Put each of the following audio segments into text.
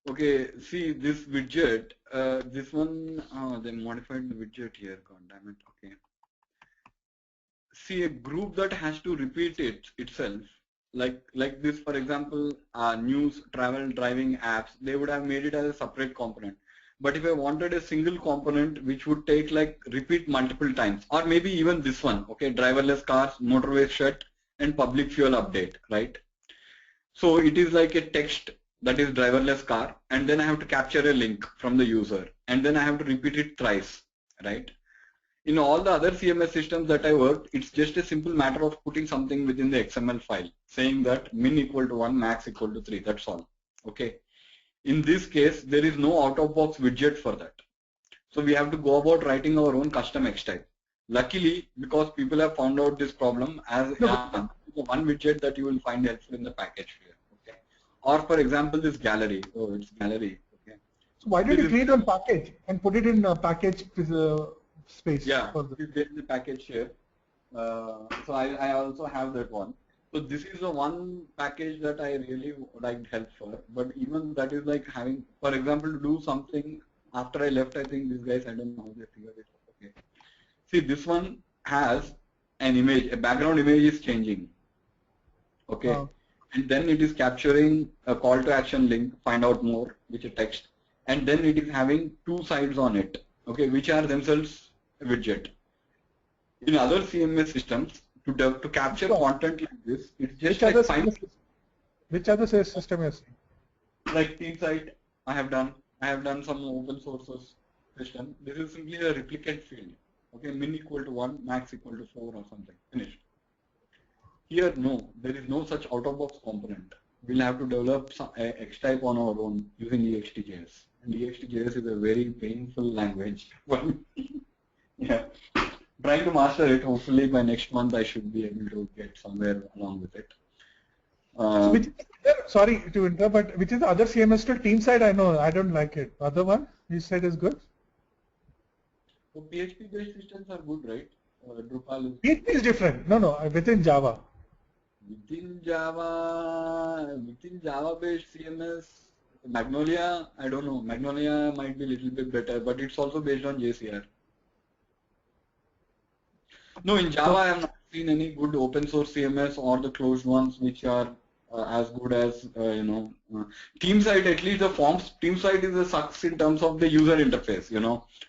Okay, see this widget, this one, they modified the widget here, god damn it, okay. See a group that has to repeat itself, like this, for example, news, travel, driving apps, they would have made it as a separate component. But if I wanted a single component which would take like repeat multiple times, or maybe even this one, okay, driverless cars, motorway shut, and public fuel update, right? So it is like a text that is driverless car, and then I have to capture a link from the user, and then I have to repeat it thrice, right? In all the other CMS systems that I worked, it's just a simple matter of putting something within the XML file, saying that min equal to 1, max equal to 3, that's all, okay? In this case, there is no out-of-box widget for that. So we have to go about writing our own custom X type. Luckily, because people have found out this problem as one widget that you will find helpful in the package here. Okay. Or for example, this gallery. Oh, it's gallery. Okay. So why did you create one package and put it in a package space? Yeah, there is a package here. So I also have that one. So this is the one package that I really like help for. But even that is like having, for example, to do something after I left, I think these guys, I don't know how they figured it out. Okay. See, this one has an image, a background image is changing. Okay. And then it is capturing a call to action link, find out more, which is text. And then it is having two sides on it, okay, which are themselves a widget. In other CMS systems, to capture content like this, it's just which other system is like TeamSite. I have done some open sources system. This is simply a replicate field. Okay, min equal to 1, max equal to 4 or something. Finished. Here, no, there is no such out-of-box component. We'll have to develop some X type on our own using EXTJS. And EXTJS is a very painful language. Yeah. Trying to master it. Hopefully by next month I should be able to get somewhere along with it. So sorry to interrupt, but which is the other CMS tool? TeamSite, I know, I don't like it. Other one you said is good? So PHP based systems are good, right? Drupal is... PHP is different. No, within Java. Within Java based CMS, Magnolia, I don't know. Magnolia might be a little bit better, but it's also based on JCR. No, in Java I have not seen any good open source CMS or the closed ones which are as good as, TeamSite, at least the forms, TeamSite is a sucks in terms of the user interface,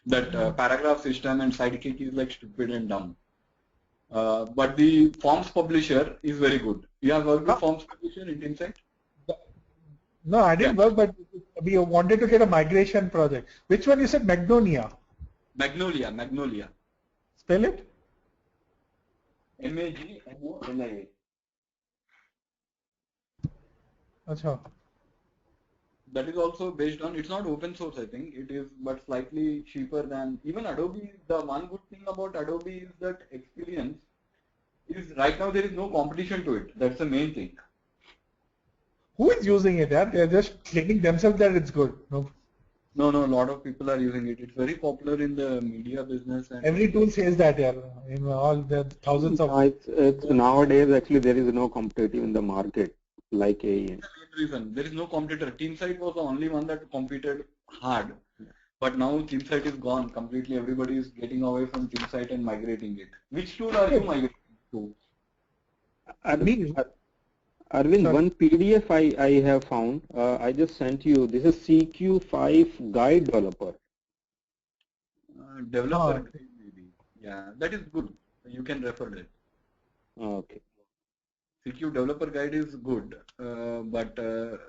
that paragraph system and sidekick is like stupid and dumb. But the forms publisher is very good. You have worked with forms publisher in TeamSite? No, I didn't work, but we wanted to get a migration project. Which one you said? Magnolia. Magnolia. Spell it? Magnolia. Achha. That is also based on, it's not open source I think, it is but slightly cheaper than, even Adobe. The one good thing about Adobe is that experience is, right now there is no competition to it, that's the main thing. Who is using it? They're just claiming themselves that it's good. No, a lot of people are using it. It's very popular in the media business. And every tool says that, yeah. In all the thousands of... It's nowadays actually there is no competitive in the market like AEN. That's the main reason. There is no competitor. TeamSite was the only one that competed hard. But now TeamSite is gone completely. Everybody is getting away from TeamSite and migrating it. Which tool are you migrating to? Arvind, one PDF I have found, I just sent you. This is CQ5 Guide Developer. Developer guide maybe. Yeah, that is good. You can refer that. Okay. CQ Developer Guide is good, but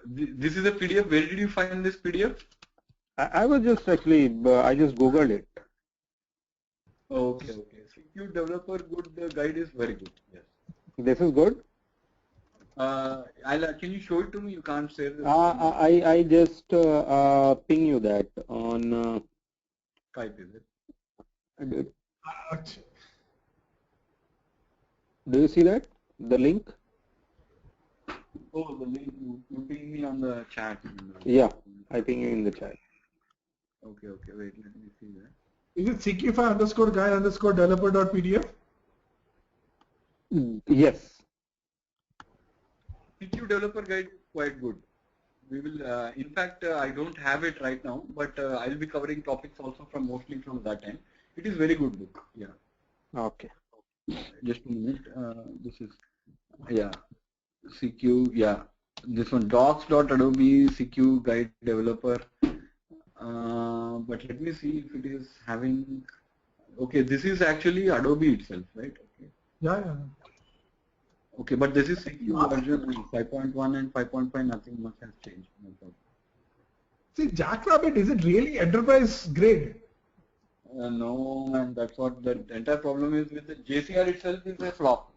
this is a PDF. Where did you find this PDF? I was just actually, I just Googled it. Okay. CQ Developer Good Guide is very good. Yes. This is good. Can you show it to me? You can't say this. I just ping you that on Skype, is it? I did. Do you see that? The link? Oh, the link. You ping me on the chat. Yeah, I ping you in the chat. Okay. Wait, let me see that. Is it CQ5_guide_developer.pdf? Yes. CQ developer guide is quite good. We will, in fact, I don't have it right now, but I'll be covering topics also from mostly from that end. It is very good book. Yeah. Okay. Just a minute. This is, yeah, CQ. Yeah, this one docs.adobe CQ guide developer. But let me see if it is having. Okay, this is actually Adobe itself, right? Okay. Yeah. Okay, but this is CQ version 5.1 and 5.5. Nothing much has changed. No problem. See, Jackrabbit, is it really enterprise grade? No, and that's what the entire problem is with the JCR itself is a flop.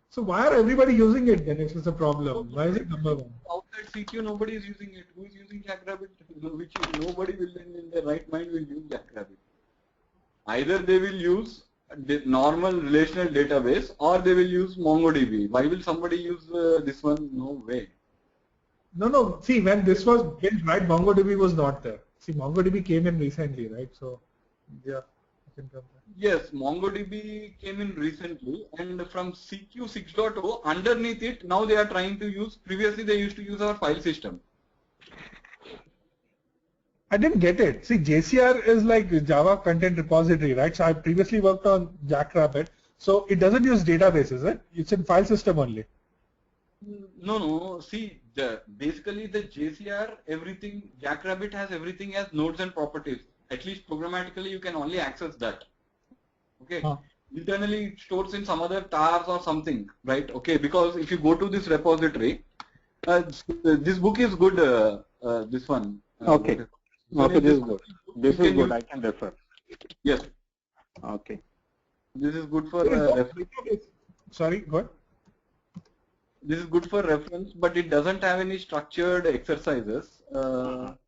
So why are everybody using it then if it's a problem? Why is it number one? Outside CQ, nobody is using it. Who is using Jackrabbit? Which is nobody will in their right mind will use Jackrabbit. Either they will use the normal relational database or they will use MongoDB. Why will somebody use this one? No way. No. See, when this was built, right, MongoDB was not there. See, MongoDB came in recently, right? So, yeah, you can come back. Yes, MongoDB came in recently, and from CQ 6.0, underneath it, now they are trying to use, previously they used to use our file system. I didn't get it. See, JCR is like Java content repository, right? So I previously worked on Jackrabbit. So it doesn't use database, is it? It's in file system only. No. See, basically the JCR, everything, Jackrabbit has everything as nodes and properties. At least programmatically, you can only access that. Okay. Internally, it stores in some other tars or something, right? Okay. Because if you go to this repository, this book is good. This one. Okay. Okay, this is good. This is good. I can refer. Yes. Okay. This is good for reference. Sorry, go ahead. This is good for reference, but it doesn't have any structured exercises. That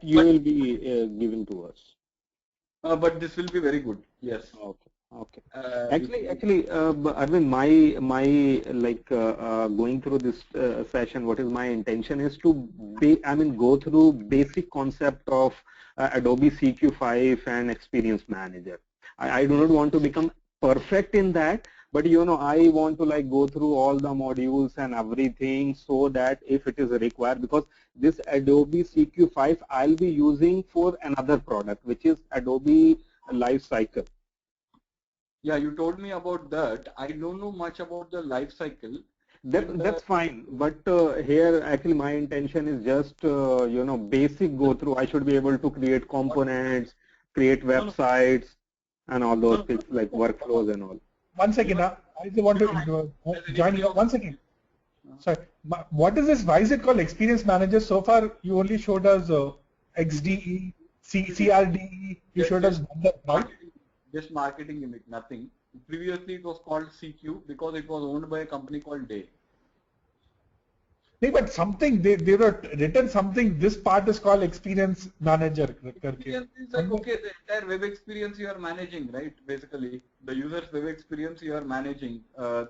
you will be giving to us. But this will be very good. Yes. Okay. Actually, Arvind, my like going through this session, what is my intention is to go through basic concept of Adobe CQ5 and Experience Manager. I do not want to become perfect in that, but I want to like go through all the modules and everything so that if it is required, because this Adobe CQ5 I'll be using for another product, which is Adobe Lifecycle. Yeah, you told me about that. I don't know much about the life cycle. That's fine, but here actually my intention is just basic go through. I should be able to create components, create websites, and all those things like workflows and all. 1 second, I just want to join you. 1 second. Sorry, what is this? Why is it called Experience Manager? So far, you only showed us XDE, CRDE. You showed us right? Just marketing gimmick, nothing. Previously it was called CQ because it was owned by a company called Day. No, but something, they were written something, this part is called Experience Manager. Experience is like, okay, the entire web experience you are managing, right? Basically, the user's web experience you are managing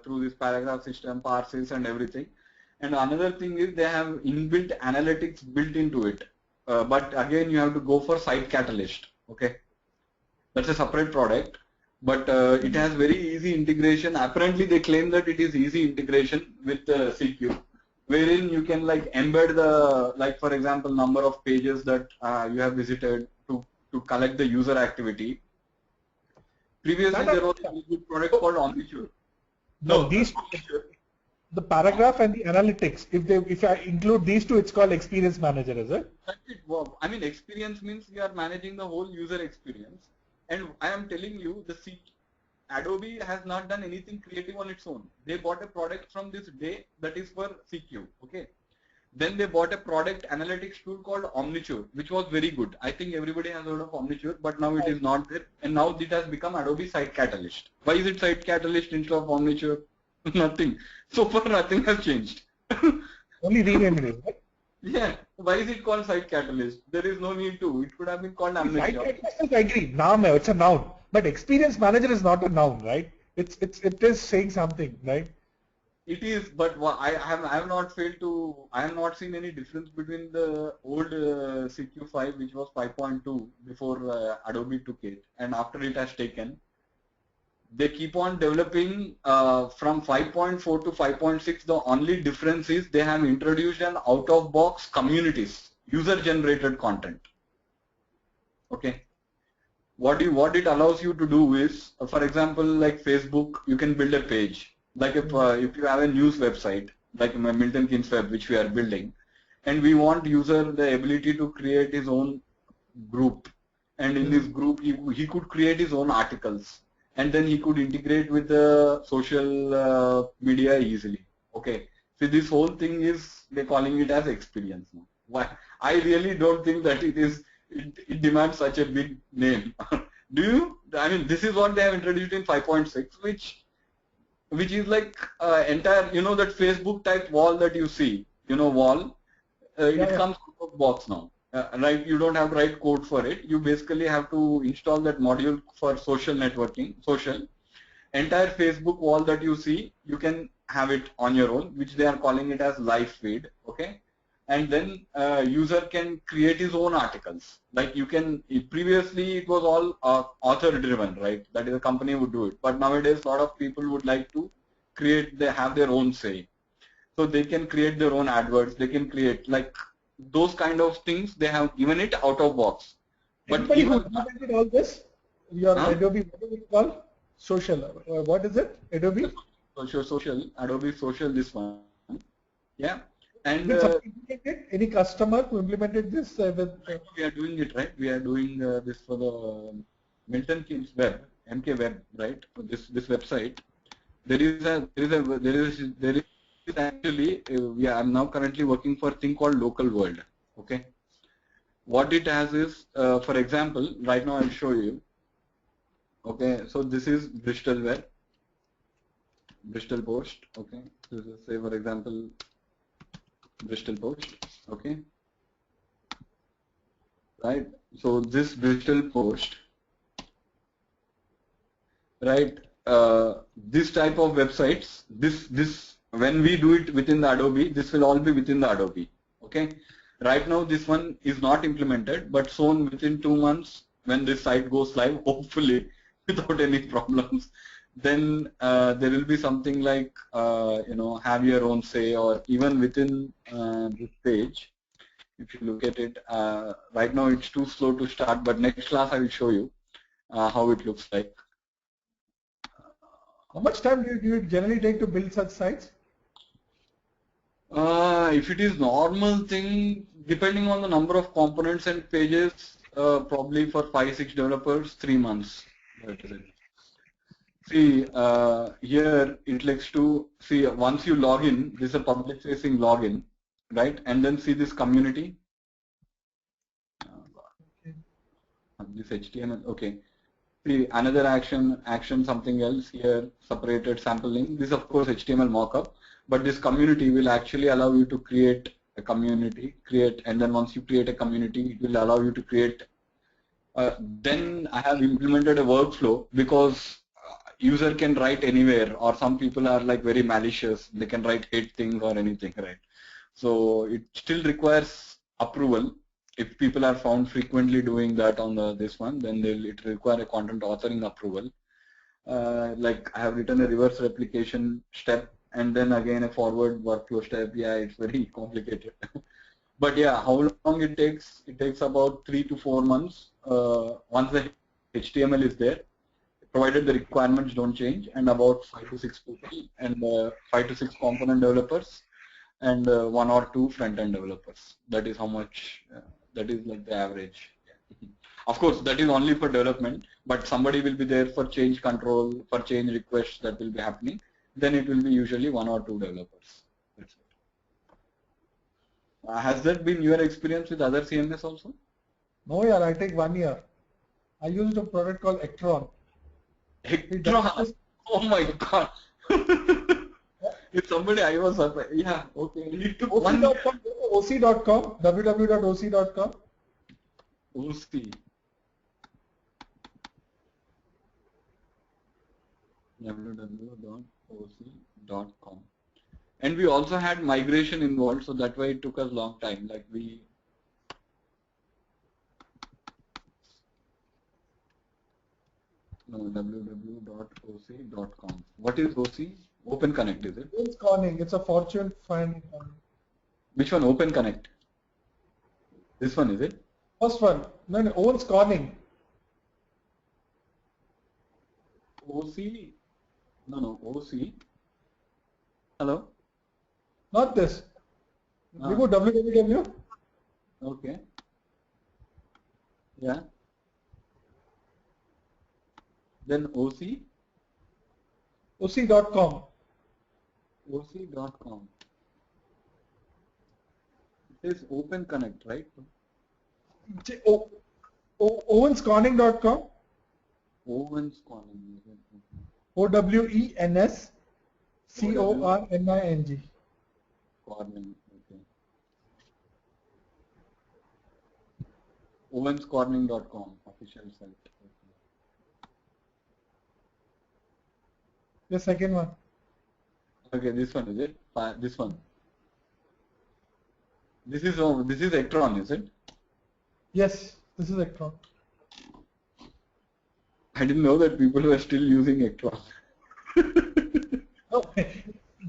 through this paragraph system, parsers and everything. And another thing is they have inbuilt analytics built into it. But again, you have to go for Site Catalyst, okay? That's a separate product, but it has very easy integration. Apparently, they claim that it is easy integration with CQ, wherein you can like embed the, like for example, number of pages that you have visited to collect the user activity. Previously, there was a good product called Omniture. No, these the paragraph and the analytics. If I include these two, it's called Experience Manager, is it? That's it. Wow. I mean, experience means you are managing the whole user experience. And I am telling you, Adobe has not done anything creative on its own. They bought a product from this Day that is for CQ, okay? Then they bought a product analytics tool called Omniture, which was very good. I think everybody has heard of Omniture, but now it is not there. And now it has become Adobe Site Catalyst. Why is it Site Catalyst instead of Omniture? Nothing. So far, nothing has changed. Only renamed it, right? Yeah. Why is it called Site Catalyst? There is no need to. It could have been called Omniture. Site Catalyst, I agree. Noun, it's a noun. But Experience Manager is not a noun, right? It is saying something, right? It is, but I have not seen any difference between the old CQ5, which was 5.2 before Adobe took it, and after it has taken. they keep on developing from 5.4 to 5.6. The only difference is they have introduced an out-of-box communities, user-generated content. Okay. What it allows you to do is, for example, like Facebook, you can build a page. Like if you have a news website, like Milton Keynes Web, which we are building, and we want user the ability to create his own group, and in this group he could create his own articles, and then he could integrate with the social media easily. Okay, so this whole thing is, they're calling it as experience now. Why? I really don't think that it demands such a big name. Do you? I mean, this is what they have introduced in 5.6, which is like entire, that Facebook type wall that you see, wall. It comes out of box now. Right, you don't have to write code for it. You basically have to install that module for social networking, entire Facebook wall that you see, you can have it on your own, which they are calling it as live feed. Okay, and then user can create his own articles. Like you can, previously it was all author driven, right? That is, a company would do it. But nowadays a lot of people would like to create, they have their own say. So they can create their own AdWords, they can create like those kind of things. They have given it out of box. But anybody who implemented all this, your Adobe, what is it called? Social. What is it? Adobe? Social, Adobe Social, this one. Yeah. And any customer who implemented this? We are doing it, right? We are doing this for the Milton Keynes Web, MK Web, right? This website. There is actually, I'm now currently working for a thing called Local World. Okay. What it has is, for example, right now I'll show you. Okay, so this is Bristol Web, Bristol Post. Okay, this is, say for example, Bristol Post. Okay, right. So this Bristol Post, right? This type of websites, this when we do it within the Adobe, this will all be within the Adobe. Okay. Right now this one is not implemented, but soon within 2 months when this site goes live, hopefully without any problems, then there will be something like have your own say, or even within this page. If you look at it, right now it's too slow to start, but next class I will show you how it looks like. How much time do you generally take to build such sites? If it is normal thing, depending on the number of components and pages, probably for 5-6 developers, 3 months. That is it. See, here it likes to see, once you log in, this is a public facing login, right? And then see this community. This HTML, okay. See, another action something else here, separated sample link. This of course HTML mockup, but this community will actually allow you to create a community, and then once you create a community, it will allow you to create. Then I have implemented a workflow, because user can write anywhere, or some people are like very malicious, they can write hate things or anything, right? So it still requires approval. If people are found frequently doing that on this one, then it require a content authoring approval. Like I have written a reverse replication step, and then again a forward workflow step. Yeah, it's very complicated. But yeah, how long it takes? It takes about 3 to 4 months. Once the HTML is there, provided the requirements don't change, and about 5 to 6 people, and 5 to 6 component developers, and 1 or 2 front-end developers. That is how much. That is like the average. Of course, that is only for development, but somebody will be there for change control, for change requests that will be happening. Then it will be usually 1 or 2 developers. That's it. Has that been your experience with other CMS also? No, yeah, I take 1 year. I used a product called Ectron. Ectron? Oh my god. If somebody, I was surprised. Yeah, okay. It took OC.com, OC.com, www.oc.com. OC. www.oc.com. And we also had migration involved, so that way it took us a long time. Like No, www.oc.com. What is OC? Open Connect, is it? Owens Corning. It's a Fortune 500 company. Which one? Open Connect. This one, is it? First one. No, Owens Corning. OC? No, OC. Hello? Not this. We go www. Okay. Yeah. Then OC? OC.com. OC.com. It is Open Connect, right? Owenscorning.com. Owens Corning. OWENSCORNING. Corning. Okay. Owenscorning.com official site. Okay. The second one. Okay, this one is it? This one. This is Actron, is it? Yes, this is Actron. I didn't know that people were still using Actron. Oh,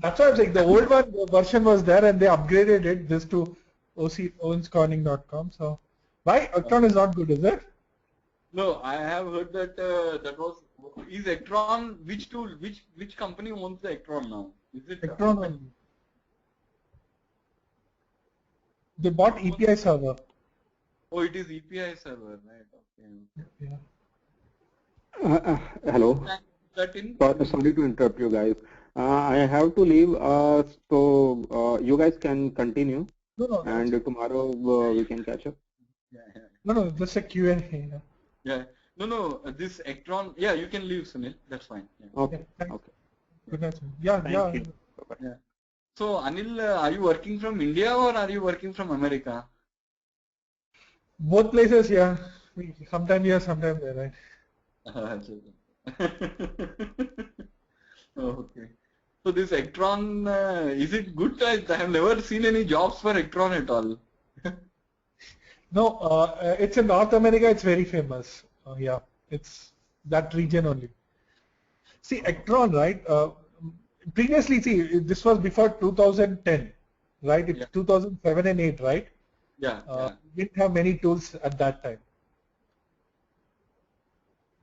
that's why I'm saying the old one, the version was there and they upgraded it this to Owenscorning.com. So why Actron is not good, is it? No, I have heard that is Actron, which tool, which company owns the Actron now? Is it Actron only. They bought EPI server. Oh, it is EPI server, right? Okay. Yeah. Hello. That in? Sorry to interrupt you guys. I have to leave, so you guys can continue. No, and tomorrow we can catch up. Yeah. No, just a Q&A. Yeah. No, this Actron, yeah, you can leave, Sunil. That's fine. Yeah. Okay. Yeah, Okay. good night. Yeah, Thank yeah. you. Bye-bye. Yeah. So, Anil, are you working from India or are you working from America? Both places, yeah. Sometimes here, sometimes there, right? Okay. So this Actron, is it good? I have never seen any jobs for Actron at all. No, it's in North America. It's very famous. Yeah, it's that region only. See, Actron, right? Previously, see, this was before 2010, right? It's 2007 and 8, right? Yeah. We didn't have many tools at that time.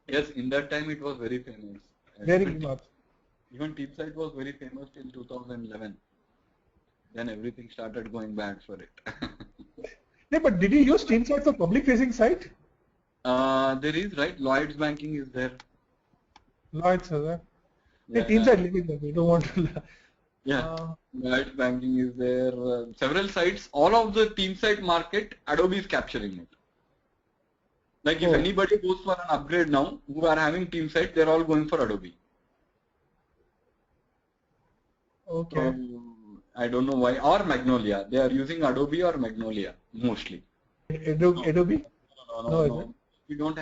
Yes, in that time it was very famous. Very much. Even TeamSite was very famous till 2011. Then everything started going bad for it. Yeah, but did you use TeamSite for public-facing site? There is, right? Lloyd's Banking is there. Lloyd's, sir. Yeah, TeamSite, leave it there. We don't want to. Yeah. Lloyd's Banking is there. Several sites. All of the TeamSite market, Adobe is capturing it. Like if anybody goes for an upgrade now, who are having TeamSite, they're all going for Adobe. Okay. So, I don't know why. Or Magnolia. They are using Adobe or Magnolia mostly. Adobe? No. We don't